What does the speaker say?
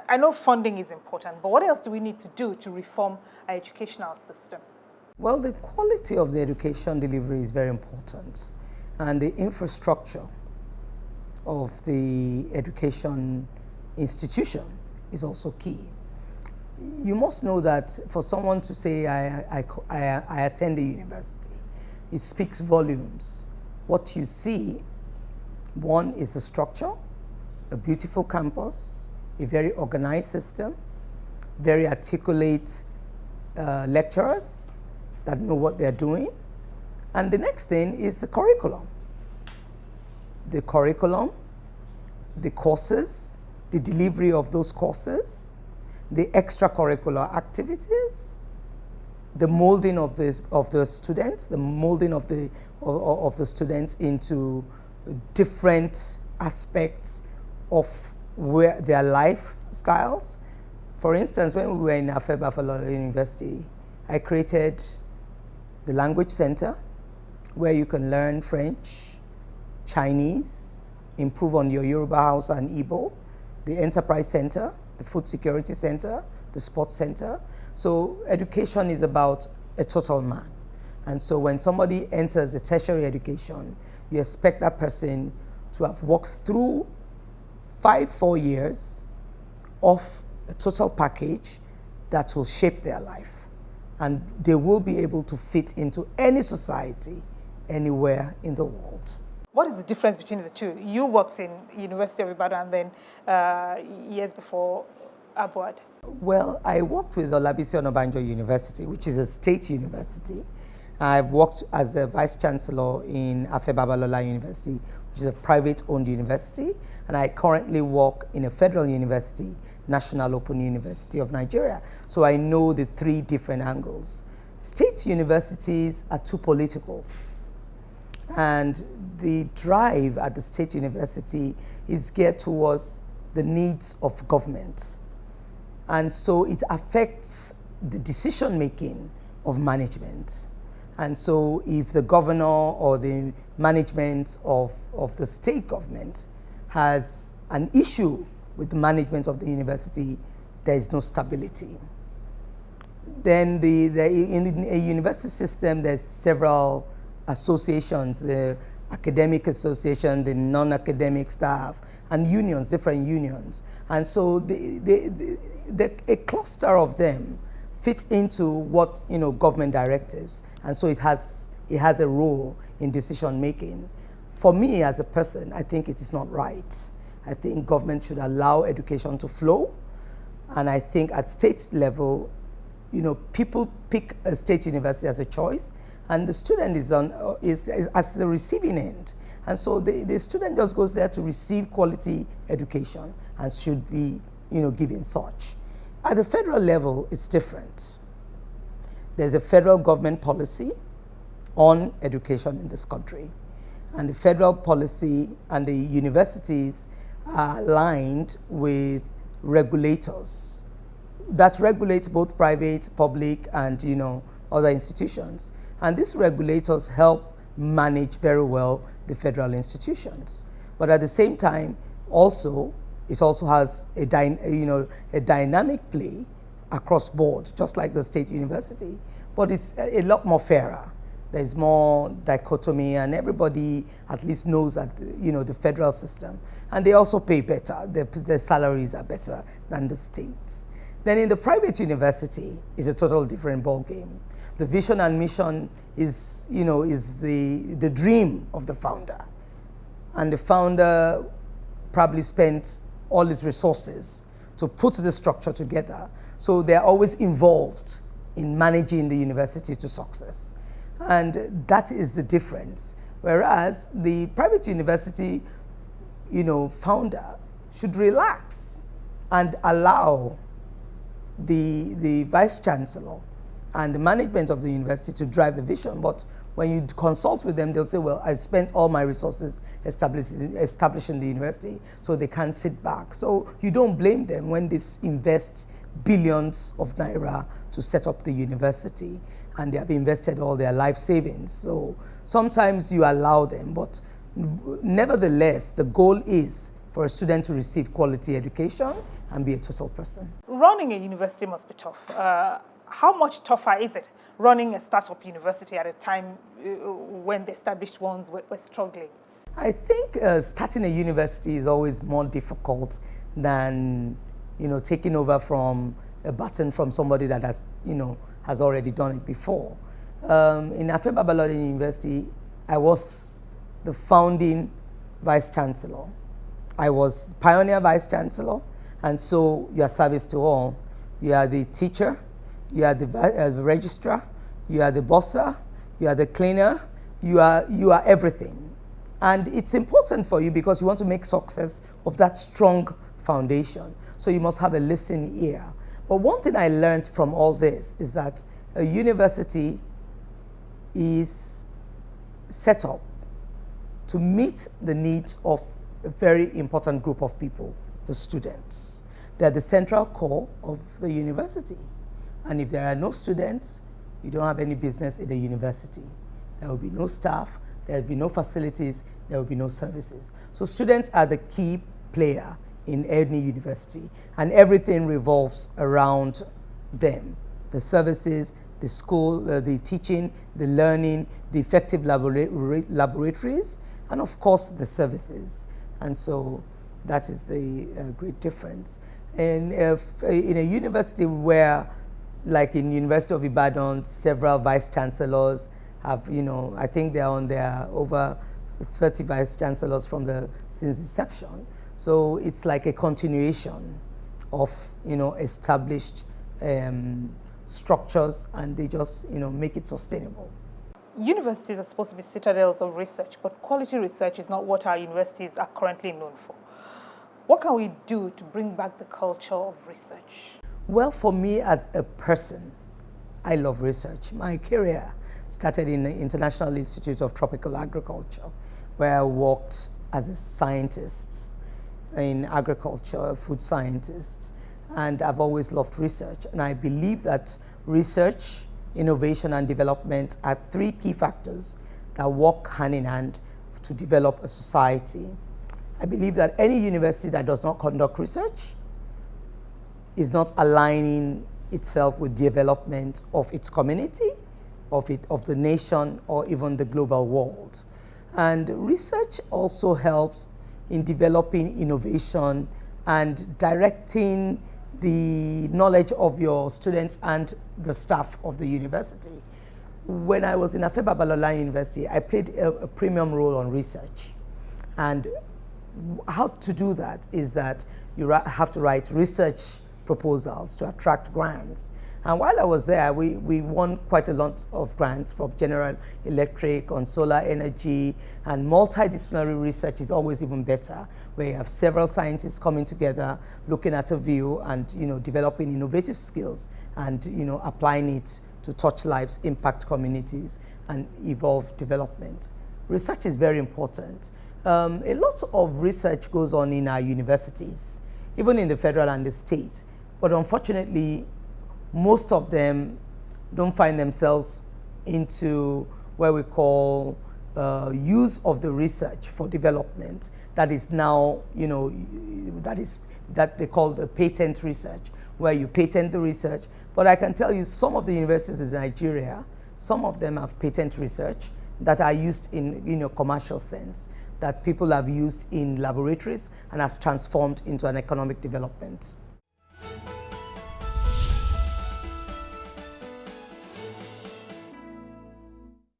I know funding is important, but what else do we need to do to reform our educational system? Well, the quality of the education delivery is very important, and the infrastructure of the education institution is also key. You must know that for someone to say, I attend a university, it speaks volumes. What you see, one is the structure, a beautiful campus, a very organized system, very articulate lecturers that know what they're doing. And the next thing is the curriculum. The curriculum, the courses, the delivery of those courses, the extracurricular activities, the molding of the students, the molding of the students into different aspects of their lifestyles. For instance, when we were in Afebafalola University, I created the Language Center, where you can learn French, Chinese, improve on your Yoruba House and Igbo, the Enterprise Center, the Food Security Center, the Sports Center. So education is about a total man. And so when somebody enters a tertiary education, you expect that person to have walked through 4 years of a total package that will shape their life. And they will be able to fit into any society, anywhere in the world. What is the difference between the two? You worked in University of Ibadan and then years before Abuad. Well, I worked with Olabisi Onabanjo University, which is a state university. I've worked as a vice chancellor in Afebabalola University, which is a private-owned university, and I currently work in a federal university, National Open University of Nigeria. So I know the three different angles. State universities are too political, and the drive at the state university is geared towards the needs of government. And so it affects the decision-making of management. And so if the governor or the management of the state government has an issue with the management of the university, there is no stability. Then in a university system, there's several associations, the academic association, the non-academic staff, and unions, different unions. And so a cluster of them fit into what, government directives. And so it has a role in decision making. For me as a person, I think it is not right. I think government should allow education to flow. And I think at state level, people pick a state university as a choice, and the student is as the receiving end. And so the student just goes there to receive quality education and should be, given such. At the federal level, it's different. There's a federal government policy on education in this country. And the federal policy and the universities are aligned with regulators that regulate both private, public, and other institutions. And these regulators help manage very well the federal institutions. But at the same time, it also has a dynamic play across board, just like the state university. But it's a lot more fairer. There's more dichotomy, and everybody at least knows that the federal system, and they also pay better. Their salaries are better than the states. Then in the private university, it's a total different ballgame. The vision and mission is the dream of the founder, and the founder probably spent all his resources to put the structure together. So they're always involved in managing the university to success. And that is the difference. Whereas the private university, founder should relax and allow the vice chancellor and the management of the university to drive the vision. But when you consult with them, they'll say, well, I spent all my resources establishing the university, so they can't sit back. So you don't blame them when they invest billions of naira to set up the university, and they have invested all their life savings. So sometimes you allow them, but nevertheless, the goal is for a student to receive quality education and be a total person. Running a university must be tough. How much tougher is it running a startup university at a time when the established ones were struggling? I think starting a university is always more difficult than, taking over from a baton from somebody that has already done it before. In Afe Babalola University, I was the founding vice chancellor. I was pioneer vice chancellor, and so you are service to all. You are the teacher, you are the registrar, you are the bosser, you are the cleaner, you are everything. And it's important for you because you want to make success of that strong foundation. So you must have a listening ear. But one thing I learned from all this is that a university is set up to meet the needs of a very important group of people, the students. They're the central core of the university. And if there are no students, you don't have any business in the university. There will be no staff, there will be no facilities, there will be no services. So students are the key player in any university, and everything revolves around them. The services, the school, the teaching, the learning, the effective laboratories, and of course the services. And so that is the great difference. And if, in a university where, like in University of Ibadan, several vice chancellors have, I think they're on their over 30 vice chancellors since inception. So it's like a continuation of, established structures, and they just, make it sustainable. Universities are supposed to be citadels of research, but quality research is not what our universities are currently known for. What can we do to bring back the culture of research? Well, for me as a person, I love research. My career started in the International Institute of Tropical Agriculture, where I worked as a scientist in agriculture, a food scientist, and I've always loved research. And I believe that research, innovation, and development are three key factors that work hand in hand to develop a society. I believe that any university that does not conduct research is not aligning itself with development of its community, of the nation, or even the global world. And research also helps in developing innovation and directing the knowledge of your students and the staff of the university. When I was in Afe Babalola University, I played a premium role on research. And how to do that is that you have to write research proposals to attract grants. And while I was there, we won quite a lot of grants from General Electric on solar energy, and multidisciplinary research is always even better, where you have several scientists coming together, looking at a view and developing innovative skills and applying it to touch lives, impact communities, and evolve development. Research is very important. A lot of research goes on in our universities, even in the federal and the state, but unfortunately, most of them don't find themselves into what we call use of the research for development. That is now, that they call the patent research, where you patent the research. But I can tell you some of the universities in Nigeria, some of them have patent research that are used in commercial sense, that people have used in laboratories and has transformed into an economic development.